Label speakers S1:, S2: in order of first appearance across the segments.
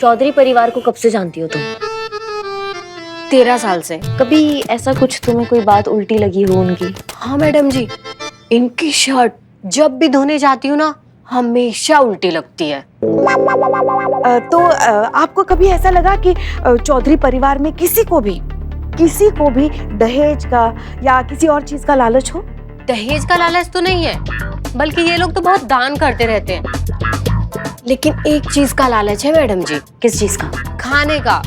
S1: चौधरी परिवार को कब से जानती हो तुम?
S2: 13 साल से।
S1: कभी ऐसा कुछ तुम्हें कोई बात उल्टी लगी हो उनकी?
S2: हाँ मैडम जी, इनकी शर्ट जब भी धोने जाती हूँ ना, हमेशा उल्टी लगती है।
S3: तो आपको कभी ऐसा लगा कि चौधरी परिवार में किसी को भी दहेज का या किसी और चीज का लालच हो?
S2: दहेज का लालच तो नहीं है, बल्कि ये लोग तो बहुत दान करते रहते हैं। लेकिन एक चीज का लालच है मैडम जी।
S1: किस चीज का?
S2: खाने का।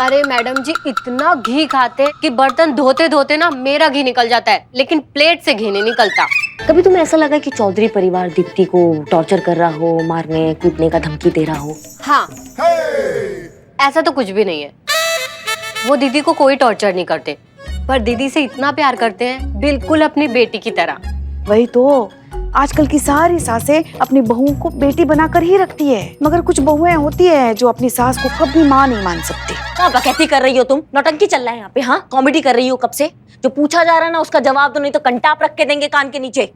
S2: अरे मैडम जी, इतना घी खाते हैं कि बर्तन धोते धोते ना मेरा घी निकल जाता है, लेकिन प्लेट से घी नहीं निकलता।
S1: कभी तुम्हें ऐसा लगा कि चौधरी परिवार दीप्ति को टॉर्चर कर रहा हो, मारने कूटने का धमकी दे रहा हो?
S2: हाँ, ऐसा तो कुछ भी नहीं है। वो दीदी को कोई टॉर्चर नहीं करते, पर दीदी से इतना प्यार करते हैं, बिल्कुल अपनी बेटी की तरह।
S3: वही तो, आजकल की सारी सासें अपनी बहुओं को बेटी बनाकर ही रखती है, मगर कुछ बहुएं होती है जो अपनी सास को कभी माँ नहीं मान सकती।
S1: क्या बकैती कर रही हो तुम? नौटंकी चल रहा है यहाँ पे। हाँ, कॉमेडी कर रही हो कब से? जो पूछा जा रहा है ना उसका जवाब दो, नहीं तो कंटाप रख के देंगे कान के नीचे।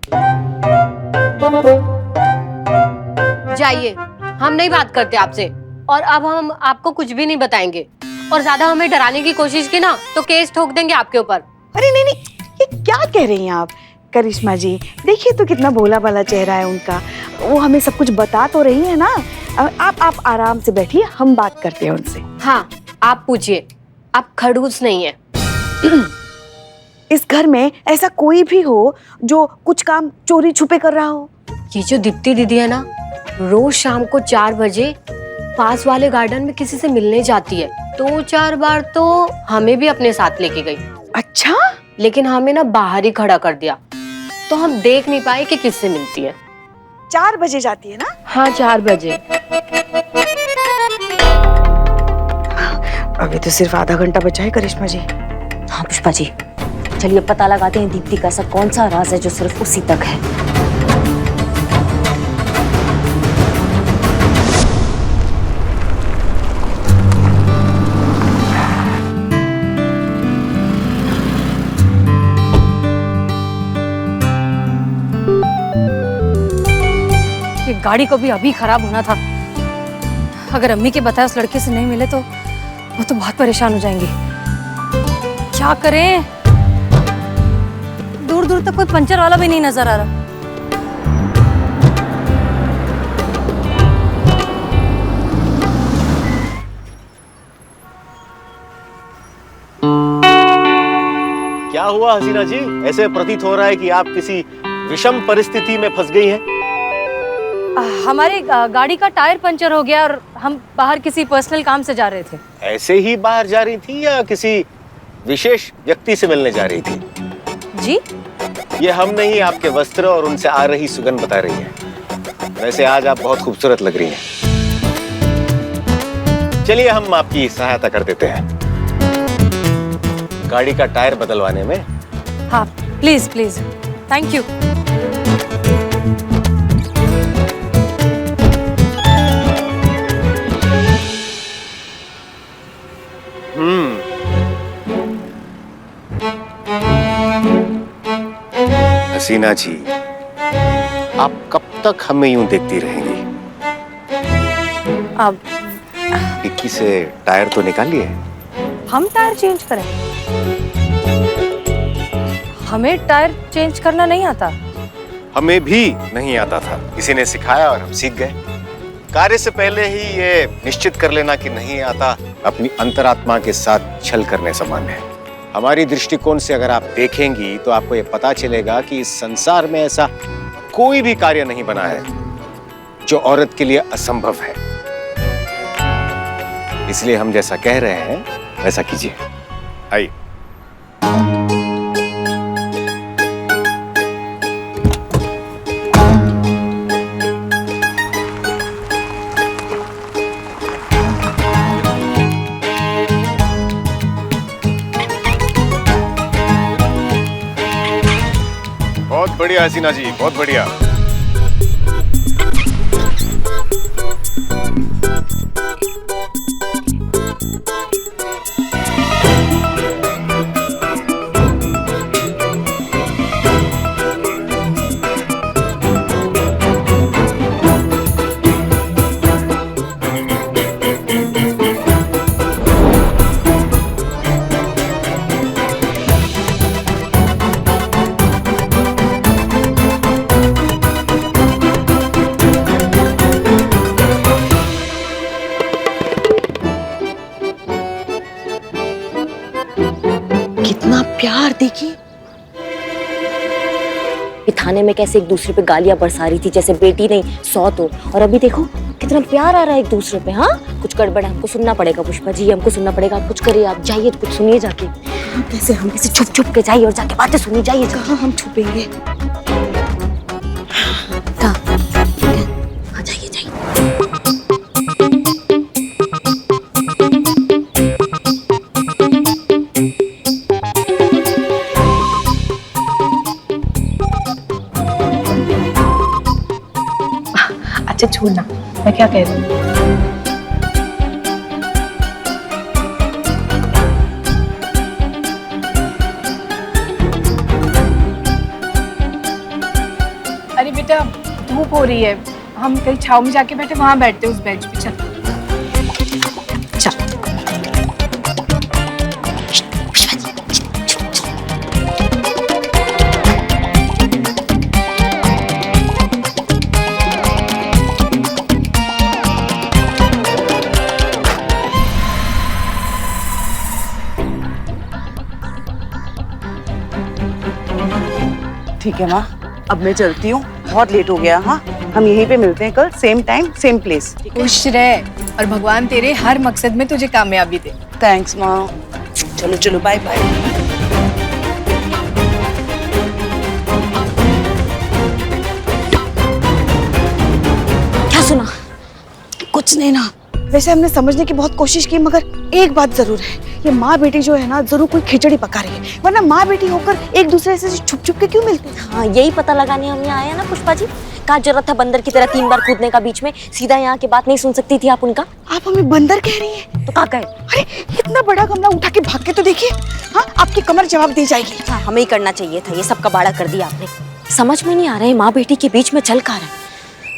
S2: जाइए, हम नहीं बात करते आपसे, और अब हम आपको कुछ भी नहीं बताएंगे। और ज्यादा हमें डराने की कोशिश की ना तो केस ठोक देंगे आपके ऊपर।
S3: अरे नहीं नहीं, ये क्या कह रही हैं आप? करिश्मा जी, देखिए तो कितना भोला भाला चेहरा है उनका। वो हमें सब कुछ बता तो रही है ना। आप आराम से बैठिए, हम बात करते हैं उनसे।
S2: हाँ, आप पूछिए, आप खड़ूस नहीं है।
S3: इस घर में ऐसा कोई भी हो जो कुछ काम चोरी छुपे कर रहा हो?
S2: ये जो दीप्ति दीदी है ना, रोज शाम को 4 बजे पास वाले गार्डन में किसी से मिलने जाती है। 2-4 बार तो हमें भी अपने साथ लेके गई।
S3: अच्छा?
S2: लेकिन हमें ना बाहर ही खड़ा कर दिया, तो हम देख नहीं पाए कि किससे मिलती है।
S3: 4 बजे जाती है ना?
S2: हाँ, 4 बजे।
S3: अभी तो सिर्फ आधा घंटा बचा है करिश्मा जी।
S1: हाँ पुष्पा जी, चलिए पता लगाते हैं दीप्ति का ऐसा कौन सा राज है जो सिर्फ उसी तक है।
S4: ये गाड़ी को भी अभी खराब होना था। अगर अम्मी के बताए उस लड़के से नहीं मिले तो वो तो बहुत परेशान हो जाएंगी। क्या करें? दूर दूर तक कोई पंचर वाला भी नहीं नजर आ रहा।
S5: क्या हुआ हसीना जी? ऐसे प्रतीत हो रहा है कि आप किसी विषम परिस्थिति में फंस गई हैं।
S4: हमारी गाड़ी का टायर पंचर हो गया और हम बाहर किसी पर्सनल काम से जा रहे थे।
S5: ऐसे ही बाहर जा रही थी या किसी विशेष व्यक्ति से मिलने जा रही थी?
S4: जी?
S5: ये हम नहीं, आपके वस्त्र और उनसे आ रही सुगंध बता रही है। वैसे आज आप बहुत खूबसूरत लग रही हैं। चलिए हम आपकी सहायता कर देते हैं गाड़ी का टायर बदलवाने में।
S4: हाँ प्लीज प्लीज, थैंक यू।
S5: हसीना जी, आप कब तक हमें यूं देखती रहेंगी?
S4: अब
S5: डिक्की से टायर तो निकालिए।
S4: हम टायर चेंज करें? हमें टायर चेंज करना नहीं आता।
S5: हमें भी नहीं आता था, किसी ने सिखाया और हम सीख गए। कार्य से पहले ही ये निश्चित कर लेना कि नहीं आता अपनी अंतरात्मा के साथ छल करने समान है। हमारी दृष्टिकोण से अगर आप देखेंगी तो आपको ये पता चलेगा कि इस संसार में ऐसा कोई भी कार्य नहीं बना है जो औरत के लिए असंभव है। इसलिए हम जैसा कह रहे हैं वैसा कीजिए। आइए। बहुत बढ़िया हसीना जी, बहुत बढ़िया।
S3: कितना प्यार देखिए।
S1: ये थाने में कैसे एक दूसरे पे गालियां बरसा रही थी जैसे बेटी नहीं सौ तो, और अभी देखो कितना प्यार आ रहा है एक दूसरे पे। हाँ कुछ गड़बड़ है, हमको सुनना पड़ेगा पुष्पा जी, हमको सुनना पड़ेगा। आप कुछ करिए, आप जाइए कुछ सुनिए जाके।
S3: हम
S1: कैसे छुप छुप के जाइए और जाके बातें सुनी जाइए।
S3: कहाँ हम छुपेंगे?
S1: हाँ जाइए जाइए।
S3: अच्छा छोड़ना, मैं क्या कह रही हूँ।
S6: अरे बेटा धूप हो रही है, हम कहीं छाव में जाके बैठे, वहां बैठते उस बेंच पे। चल
S7: ठीक है माँ, अब मैं चलती हूँ, बहुत लेट हो गया। हाँ, हम यहीं पे मिलते हैं कल, सेम टाइम सेम प्लेस।
S6: खुश रह और भगवान तेरे हर मकसद में तुझे कामयाबी दे।
S7: थैंक्स माँ। चलो चलो, बाय बाय।
S1: क्या सुना?
S3: कुछ नहीं ना। वैसे हमने समझने की बहुत कोशिश की, मगर एक बात जरूर है, ये माँ बेटी जो है ना जरूर कोई खिचड़ी पका रही है, वरना माँ बेटी होकर एक दूसरे से छुप छुप के क्यों मिलते हैं?
S1: हाँ यही पता लगाने हम यहाँ आए हैं ना पुष्पा जी। क्या जरूरत था बंदर की तरह 3 बार कूदने का बीच में? सीधा यहाँ की बात नहीं सुन सकती थी आप उनका?
S3: आप हमें बंदर कह रही हैं?
S1: तो क्या कहे?
S3: अरे इतना बड़ा गमला उठा के भाग के तो देखिए। हाँ, आपकी कमर जवाब दे जाएगी।
S1: हाँ हमें ही करना चाहिए था, ये सब कबाड़ा कर दिया आपने। समझ में नहीं आ रहा है माँ बेटी के बीच में चल का रहा है।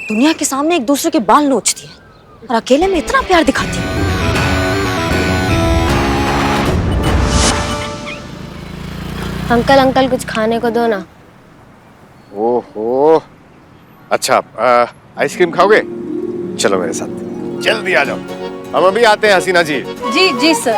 S1: दुनिया के सामने एक दूसरे के बाल नोचती है और अकेले में इतना प्यार दिखाती है।
S2: अंकल अंकल कुछ खाने को दो ना।
S5: ओहो, अच्छा आइसक्रीम खाओगे? चलो मेरे साथ, जल्दी आ जाओ, हम अभी आते हैं हसीना जी।
S4: जी जी सर।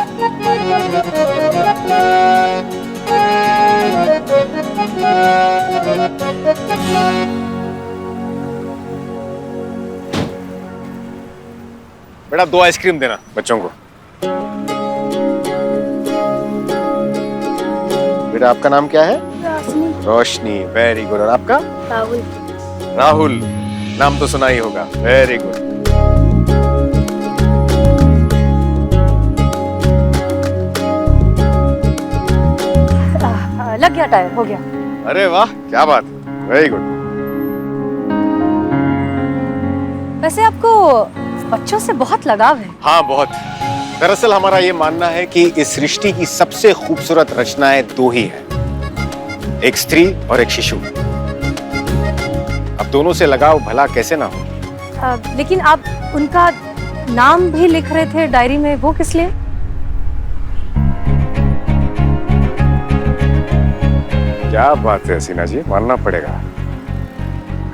S5: बेटा 2 आइसक्रीम देना बच्चों को। बेटा आपका नाम क्या है? रोशनी। Very good. और आपका?
S2: राहुल।
S5: राहुल, नाम तो सुना ही होगा। Very good.
S4: लग गया टाइम, हो गया।
S5: अरे वाह, क्या बात, वेरी गुड।
S4: वैसे आपको बच्चों से बहुत लगाव है।
S5: हाँ बहुत। दरअसल हमारा ये मानना है कि इस सृष्टि की सबसे खूबसूरत रचनाएं 2 ही हैं, एक स्त्री और एक शिशु। अब दोनों से लगाव भला कैसे ना हो।
S4: लेकिन आप उनका नाम भी लिख रहे थे डायरी में, वो किस लिए?
S5: क्या बात है हसीना जी, मानना पड़ेगा,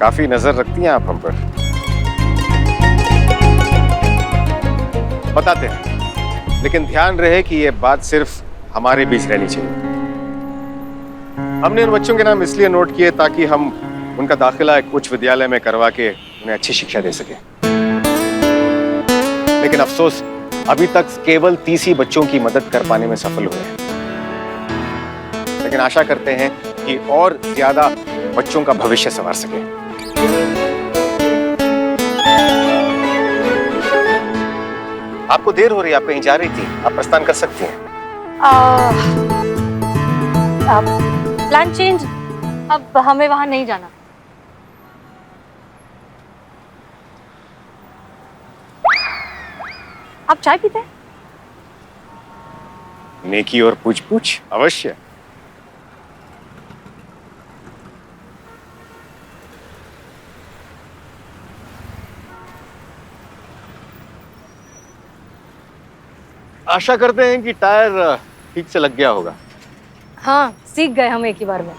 S5: काफी नजर रखती हैं आप हम पर। बताते हैं, लेकिन ध्यान रहे कि ये बात सिर्फ हमारे बीच रहनी चाहिए। हमने उन बच्चों के नाम इसलिए नोट किए ताकि हम उनका दाखिला एक उच्च विद्यालय में करवा के उन्हें अच्छी शिक्षा दे सके। लेकिन अफसोस अभी तक केवल 30 ही बच्चों की मदद कर पाने में सफल हुए हैं। लेकिन आशा करते हैं कि और ज्यादा बच्चों का भविष्य संवार सके। आपको देर हो रही है, आप कहीं जा रही थी, आप प्रस्थान कर सकती हैं।
S4: प्लान चेंज, अब हमें वहां नहीं जाना। आप चाय पीते हैं?
S5: नेकी और पूछ पूछ अवश्य। आशा करते हैं कि टायर ठीक से लग गया होगा।
S4: हाँ सीख गए हम एक ही बार में।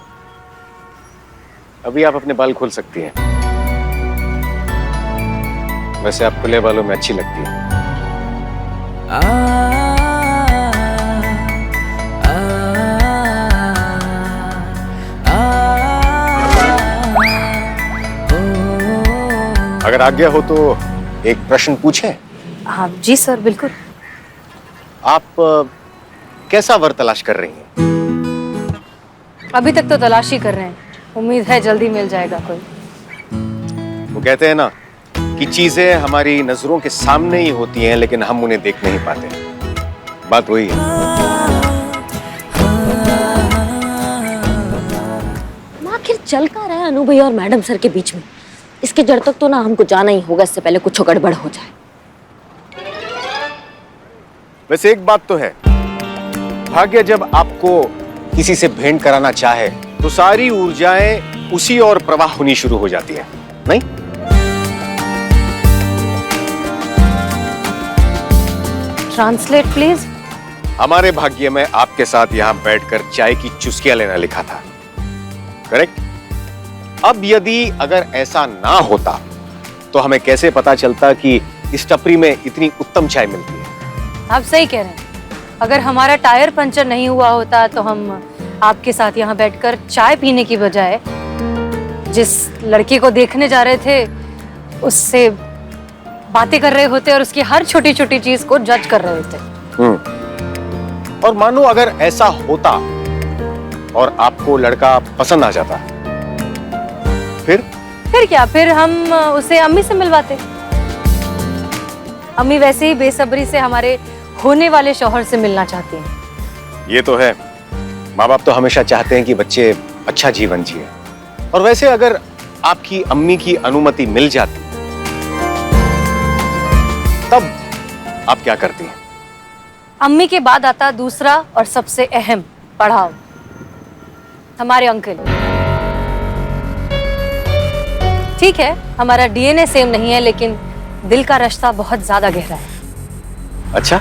S5: अभी आप अपने बाल खोल सकती हैं। वैसे आप खुले बालों में अच्छी लगती हैं। अगर आज्ञा हो तो एक प्रश्न पूछें?
S4: हाँ जी सर, बिल्कुल।
S5: आप कैसा वर तलाश कर रही हैं?
S4: अभी तक तो तलाश ही कर रहे हैं, उम्मीद है जल्दी मिल जाएगा कोई।
S5: वो कहते हैं ना कि चीजें हमारी नजरों के सामने ही होती हैं लेकिन हम उन्हें देख नहीं पाते। बात वही है।
S1: आखिर चल का रहा है अनु भैया और मैडम सर के बीच में? इसके जड़ तक तो ना हमको जाना ही होगा, इससे पहले कुछ गड़बड़ हो जाए।
S5: वैसे एक बात तो है, भाग्य जब आपको किसी से भेंट कराना चाहे तो सारी ऊर्जाएं उसी और प्रवाह होनी शुरू हो जाती है, नहीं?
S4: Translate please.
S5: हमारे भाग्य में आपके साथ यहां बैठकर चाय की चुस्कियां लेना लिखा था, करेक्ट? अब यदि अगर ऐसा ना होता तो हमें कैसे पता चलता कि इस टपरी में इतनी उत्तम चाय मिलती है?
S4: आप सही कह रहे हैं। अगर हमारा टायर पंचर नहीं हुआ होता तो हम आपके साथ यहाँ बैठकर चाय पीने की बजाय जिस लड़के को देखने जा रहे थे उससे बातें कर रहे होते और उसकी हर छोटी छोटी चीज को जज कर रहे होते।
S5: और मानो अगर ऐसा होता और आपको लड़का पसंद आ जाता,
S4: फिर क्या? फिर हम उसे अम्मी से मिलवाते। अम्मी वैसे ही बेसब्री से हमारे होने वाले शौहर से मिलना चाहती हैं।
S5: ये तो है, माँ बाप तो हमेशा चाहते हैं कि बच्चे अच्छा जीवन जिए। और वैसे अगर आपकी अम्मी की अनुमति मिल जाती तब आप क्या करती हैं?
S4: अम्मी के बाद आता दूसरा और सबसे अहम पड़ाव, हमारे अंकल। ठीक है, हमारा डीएनए सेम नहीं है लेकिन दिल का रिश्ता बहुत ज्यादा गहरा है।
S5: अच्छा,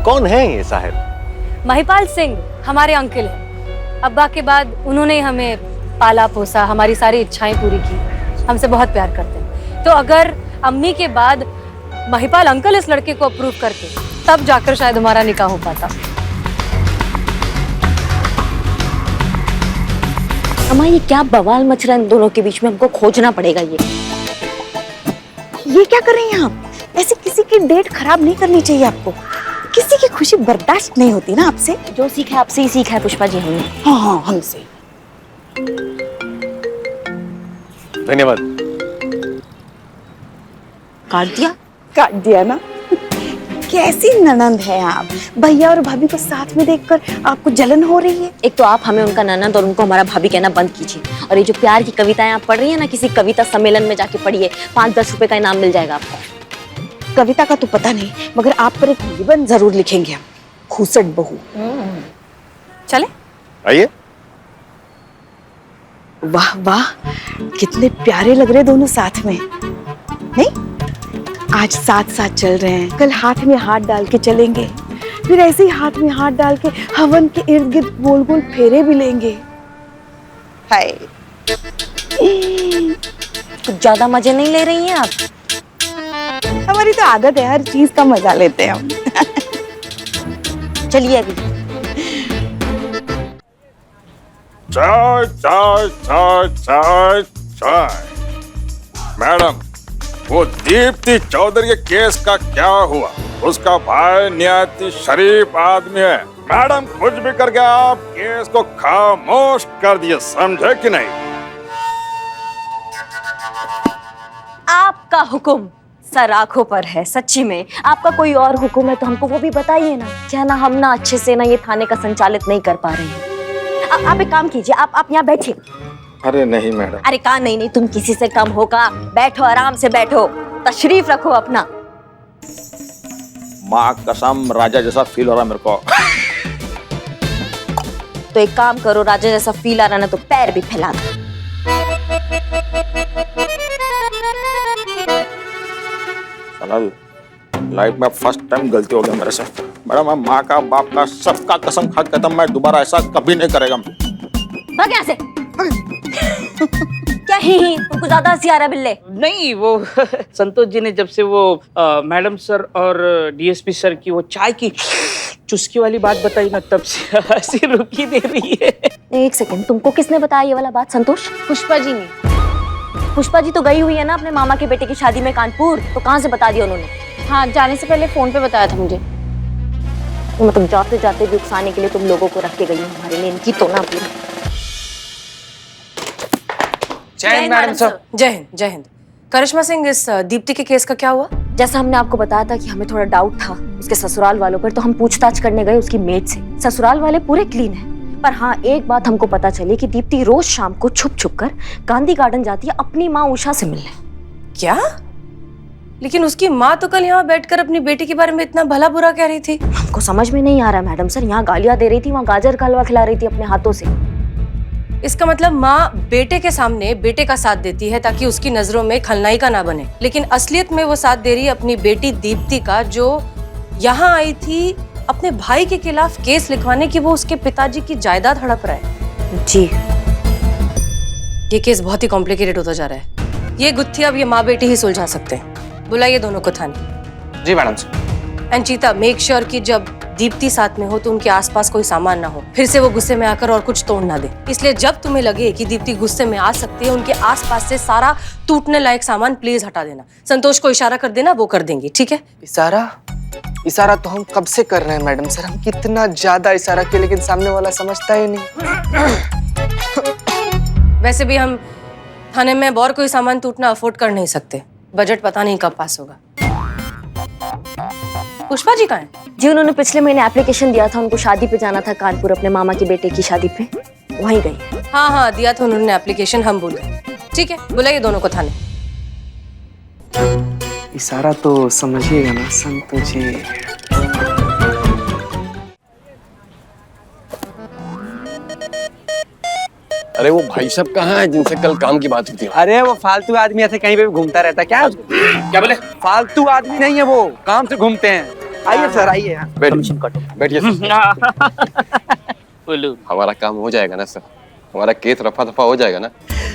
S5: कौन है ये साहिब?
S4: महिपाल सिंह हमारे अंकल हैं। अब्बा के बाद उन्होंने हमें पाला पोसा, हमारी सारी इच्छाएं पूरी की, हमसे बहुत प्यार करते हैं। तो अगर अम्मी के बाद महिपाल अंकल इस लड़के को अप्रूव करते तब जाकर शायद हमारा निकाह हो पाता।
S1: अम्मा ये क्या बवाल मच रहा है इन दोनों के बीच में? हमको खोजना पड़ेगा ये
S3: क्या कर रही हैं आप? ऐसे किसी की डेट खराब नहीं करनी चाहिए आपको। किसी की खुशी बर्दाश्त नहीं होती ना आपसे।
S1: जो सीखा है आपसे ही सीखा है पुष्पा जी हमने।
S3: हाँ, हमसे।
S5: धन्यवाद।
S3: काट दिया ना। कैसी ननंद है आप? भैया और भाभी को साथ में देखकर आपको जलन हो रही है?
S1: एक तो आप हमें उनका ननद और उनको हमारा भाभी कहना बंद कीजिए। और ये जो प्यार की कविताएं आप पढ़ रही है ना, किसी कविता सम्मेलन में जाके पढ़िए, 5-10 रुपए का इनाम मिल जाएगा आपको।
S3: कविता का तो पता नहीं, मगर आप पर एक निबंध जरूर लिखेंगे हम। खूसट बहू।
S4: चले
S5: आइए।
S3: वाह वाह, कितने प्यारे लग रहे दोनों साथ में। नहीं, आज साथ साथ चल रहे हैं, कल हाथ में हाथ डाल के चलेंगे, फिर ऐसे ही हाथ में हाथ डाल के हवन के इर्द गिर्द गोल गोल फेरे भी लेंगे। हाय,
S1: कुछ ज्यादा मजे नहीं ले रही हैं आप?
S3: हमारी तो आदत है, हर चीज का मजा लेते हैं हम।
S1: चलिए अभी।
S8: चाय चाय चाय चाय चाय। मैडम, वो दीप्ति चौधरी के केस का क्या हुआ? उसका भाई निहायत शरीफ आदमी है। मैडम, कुछ भी करके आप केस को खामोश कर दिए, समझे कि नहीं?
S1: आपका हुक्म सर आंखों पर है, सच्ची में। आपका कोई और हुक्म है तो हमको वो भी बताइए ना। क्या ना हम ना अच्छे से ना ये थाने का संचालित नहीं कर पा रहे हैं। आप एक काम कीजिए, आप यहाँ बैठिए।
S8: अरे नहीं मैडम।
S1: अरे कहा नहीं, तुम किसी से कम हो का? बैठो, आराम से बैठो, तशरीफ रखो अपना।
S8: माँ कसम, राजा जैसा फील हो रहा मेरे को।
S1: तो एक काम करो, राजा जैसा फील आ रहा ना तो पैर भी फैला दो।
S8: लाइफ में फर्स्ट टाइम गलती हो गया मेरे से। मैडम, मैं माँ का बाप का सबका कसम खा के कहता हूं, मैं दोबारा ऐसा कभी नहीं करेगा।
S1: भाग यहाँ से। क्या ही तुमको ज्यादा हंसी आ रहा है बिल्ले?
S9: नहीं, वो संतोष जी ने जब से वो मैडम सर और डीएसपी सर की वो चाय की चुस्की वाली बात बताई ना, तब से हंसी रुकी दे रही है।
S1: एक सेकंड, तुमको किसने बताया ये वाला बात? संतोष?
S4: पुष्पा जी ने।
S1: पुष्पा जी तो गई हुई है ना अपने मामा के बेटे की शादी में कानपुर, तो कहाँ से बता दिया उन्होंने?
S2: हाँ, जाने से पहले फोन पे बताया था मुझे।
S1: तो मतलब जाते जाते भी उकसाने के लिए तुम लोगों को रख के गई हो हमारे लिए, इनकी तो ना पूरी।
S9: जय हिंद मैडम सर।
S10: जय हिंद, जय हिंद। करिश्मा सिंह, इस दीप्ति के केस का क्या हुआ?
S1: जैसा हमने आपको बताया था कि हमें थोड़ा डाउट था उसके ससुराल वालों पर, तो हम पूछताछ करने गए उसकी मेड से। ससुराल वाले पूरे क्लीन हैं, पर हाँ एक बात हमको पता चली कि दीप्ति रोज शाम को छुप छुप कर गांधी गार्डन जाती है अपनी माँ उषा से मिलने।
S10: क्या? लेकिन उसकी माँ तो कल यहाँ बैठकर अपनी बेटी के बारे में इतना भला बुरा कह रही थी।
S1: हमको समझ में नहीं आ रहा मैडम सर, यहाँ गालियां दे रही थी, वहाँ गाजर का हलवा खिला रही थी अपने हाथों से।
S10: इसका मतलब माँ बेटे के सामने बेटे का साथ देती है ताकि उसकी नजरों में खलनायिका ना बने, लेकिन असलियत में वो साथ दे रही है अपनी बेटी दीप्ति का, जो यहाँ आई थी अपने भाई के खिलाफ केस लिखवाने की वो उसके पिताजी की जायदाद हड़प रहा है।
S1: जी
S10: ये केस बहुत ही कॉम्प्लिकेटेड होता जा रहा है। ये गुत्थी अब ये माँ बेटी ही सुलझा सकते हैं। बुलाइए दोनों को थाने।
S9: जी मैडम सर।
S10: एंड चीता, मेक श्योर कि जब दीप्ति साथ में हो तो उनके आसपास कोई सामान ना हो, फिर से वो गुस्से में आकर और कुछ तोड़ ना दे। इसलिए जब तुम्हें लगे कि दीप्ति गुस्से में आ सकती है, उनके आसपास से सारा टूटने लायक सामान प्लीज हटा देना। संतोष को इशारा कर देना, वो कर देंगी, ठीक है?
S11: इशारा तो हम कब से कर रहे हैं मैडम सर, हम कितना ज्यादा इशारा किया लेकिन सामने वाला समझता ही नहीं।
S10: वैसे भी हम थाने में और कोई सामान टूटना अफोर्ड कर नहीं सकते, बजट पता नहीं कब पास होगा। पुष्पा जी कहाँ हैं?
S1: जी उन्होंने पिछले महीने एप्लीकेशन दिया था, उनको शादी पे जाना था कानपुर अपने मामा के बेटे की शादी पे, वहीं गई।
S10: हाँ हाँ दिया था उन्होंने एप्लीकेशन, हम भूल गए। ठीक है, बुलाइए दोनों को थाने।
S11: इशारा तो समझिएगा ना संतोष जी।
S12: अरे वो भाई साहब कहाँ हैं जिनसे कल काम की बात हुई थी?
S11: अरे वो फालतू आदमी ऐसे कहीं पे भी घूमता रहता है क्या?
S9: क्या बोले?
S11: फालतू आदमी नहीं है वो, काम से घूमते हैं। आइए सर आइए।
S12: बैठिए
S9: बोलो।
S12: हमारा काम हो जाएगा ना सर, हमारा केस रफा दफा हो जाएगा ना?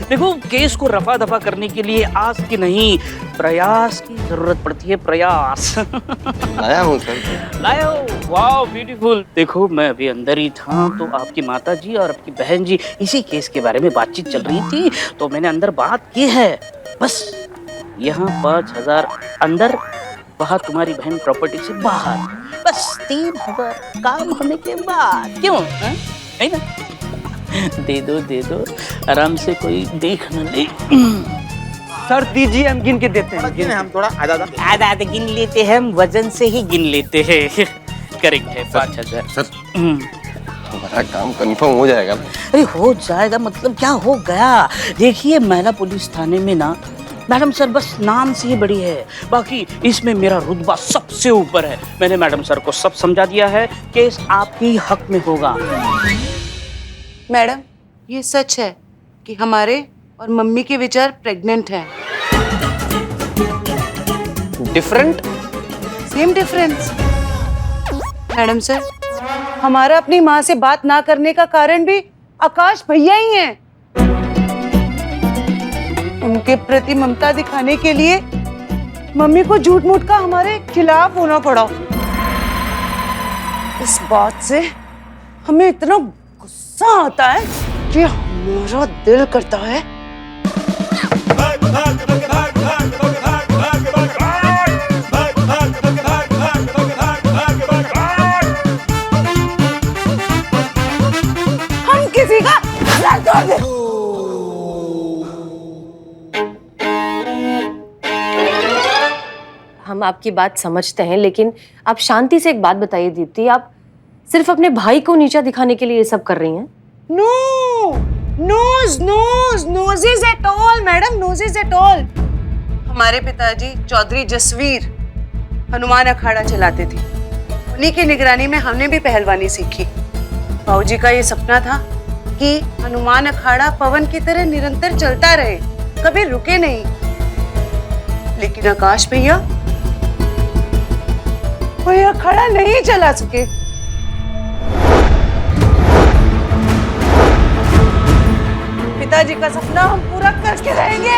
S9: देखो, केस को रफा दफा करने के लिए आज की नहीं प्रयास की जरूरत पड़ती है। प्रयास
S12: आया हूँ सर।
S9: लाया हो? वाह ब्यूटीफुल। देखो मैं अभी अंदर ही था तो आपकी माता जी और आपकी बहन जी इसी केस के बारे में बातचीत चल रही थी, तो मैंने अंदर बात की है। बस यहाँ 5,000 अंदर, वहाँ तुम्हारी बहन प्रॉपर्टी से बाहर। बस 3,000 काम होने के बाद। क्यों है ना? दे दो आराम से, कोई देख न ले।
S11: सर दीजिए, हम गिन के देते हैं।
S9: हम थोड़ा आधा गिन लेते हैं, हम वजन से ही गिन लेते हैं। करेक्ट है 5,000
S12: सर। हमारा काम कंफर्म हो जाएगा ना?
S9: अरे हो जाएगा मतलब क्या हो गया? देखिए महिला पुलिस थाने में ना मैडम सर बस नाम से ही बड़ी है, बाकी इसमें मेरा रुतबा सबसे ऊपर है। मैंने मैडम सर को सब समझा दिया है, केस आपके हक में होगा।
S7: मैडम ये सच है कि हमारे और मम्मी के विचार प्रेग्नेंट हैं।
S11: Different?
S7: Same difference. Madam sir, हमारा अपनी माँ से बात ना करने का कारण भी आकाश भैया ही हैं। उनके प्रति ममता दिखाने के लिए मम्मी को झूठ मूठ का हमारे खिलाफ होना पड़ा। इस बात से हमें इतना गुस्सा आता है कि हमारा दिल करता है हम किसी का सर तोड़ दें।
S10: हम आपकी बात समझते हैं, लेकिन आप शांति से एक बात बताइए दीप्ति, आप सिर्फ अपने भाई को नीचा दिखाने के लिए ये सब कर रही हैं?
S7: No, noses at all, madam, noses at all। हमारे पिताजी चौधरी जसवीर हनुमान अखाड़ा चलाते थे, उन्हीं की निगरानी में हमने भी पहलवानी सीखी। बाबूजी का ये सपना था कि हनुमान अखाड़ा पवन की तरह निरंतर चलता रहे, कभी रुके नहीं। लेकिन आकाश भैया वो अखाड़ा नहीं चला सके। पिताजी का सपना हम पूरा करके रहेंगे।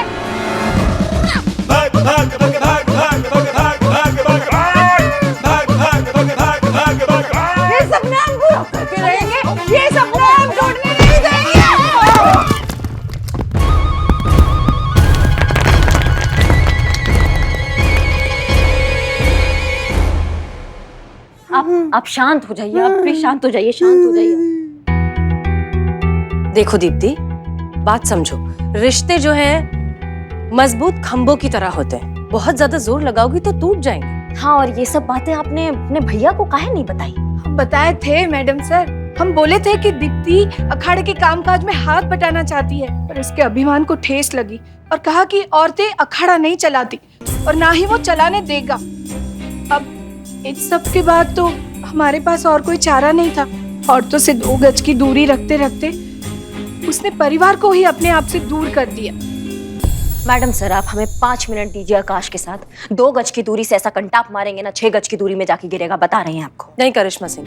S7: ये सपना हम पूरा करके रहेंगे, ये सपना हम छोड़ने नहीं देंगे।
S1: आप शांत हो जाइए, आप प्लीज शांत हो जाइए, शांत हो जाइए।
S10: देखो दीप्ति, बात समझो। रिश्ते जो हैं मजबूत खंभों की तरह होते हैं, बहुत ज्यादा जोर लगाओगी तो टूट जाएंगे।
S1: हाँ, और ये सब बातें आपने अपने भैया को काहे नहीं बताई?
S6: हम बताए थे मैडम सर, हम बोले थे कि दीप्ति अखाड़े के कामकाज में हाथ बटाना चाहती है, पर उसके अभिमान को ठेस लगी और कहा कि औरतें अखाड़ा नहीं चलाती और ना ही वो चलाने देगा। अब इस सब के बाद तो हमारे पास और कोई चारा नहीं था। औरतों से 2 गज की दूरी रखते रखते उसने परिवार को ही अपने आप से दूर कर दिया।
S1: मैडम सर, आप हमें 5 मिनट दीजिए आकाश के साथ। 2 गज की दूरी से ऐसा कंटाप मारेंगे ना, 6 गज की दूरी में जाके गिरेगा, बता रहे हैं आपको।
S10: नहीं करिश्मा सिंह,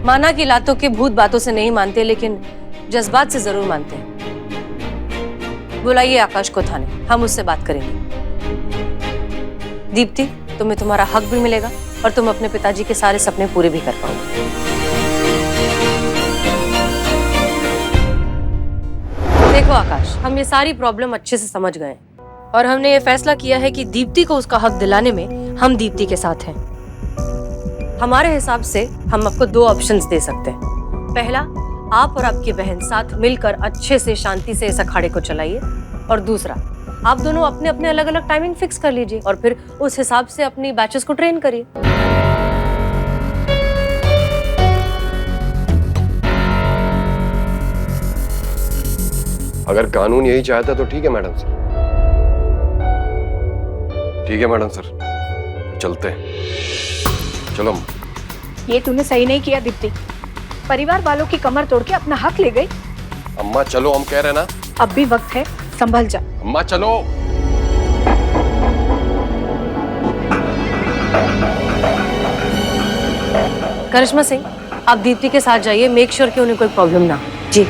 S10: माना कि लातों के भूत बातों से नहीं मानते, लेकिन जज्बात से जरूर मानते हैं। बुलाइए आकाश को थाने, हम उससे बात करेंगे। दीप्ति, तुम्हें तुम्हारा हक भी मिलेगा और तुम अपने पिताजी के सारे सपने पूरे भी कर पाओगे। देखो आकाश, हम ये सारी प्रॉब्लम अच्छे से समझ गए और हमने ये फैसला किया है कि दीप्ति को उसका हक दिलाने में हम दीप्ति के साथ हैं। हमारे हिसाब से हम आपको 2 ऑप्शंस दे सकते हैं। पहला, आप और आपकी बहन साथ मिलकर अच्छे से शांति से इस अखाड़े को चलाइए, और दूसरा, आप दोनों अपने अपने अलग अलग टाइमिंग फिक्स कर लीजिए और फिर उस हिसाब से अपनी बैचेस को ट्रेन करिए।
S12: अगर कानून यही चाहता तो ठीक है मैडम सर। ठीक है मैडम सर, चलते हैं। चलो।
S6: ये तूने सही नहीं किया दीप्ति, परिवार वालों की कमर तोड़ के अपना हक ले गई।
S12: अम्मा चलो, हम कह रहे हैं ना।
S6: अब भी वक्त है, संभल जा।
S12: अम्मा चलो।
S10: करिश्मा सिंह, आप दीप्ति के साथ जाइए, मेक श्योर कि उन्हें कोई प्रॉब्लम ना हो।
S1: जी।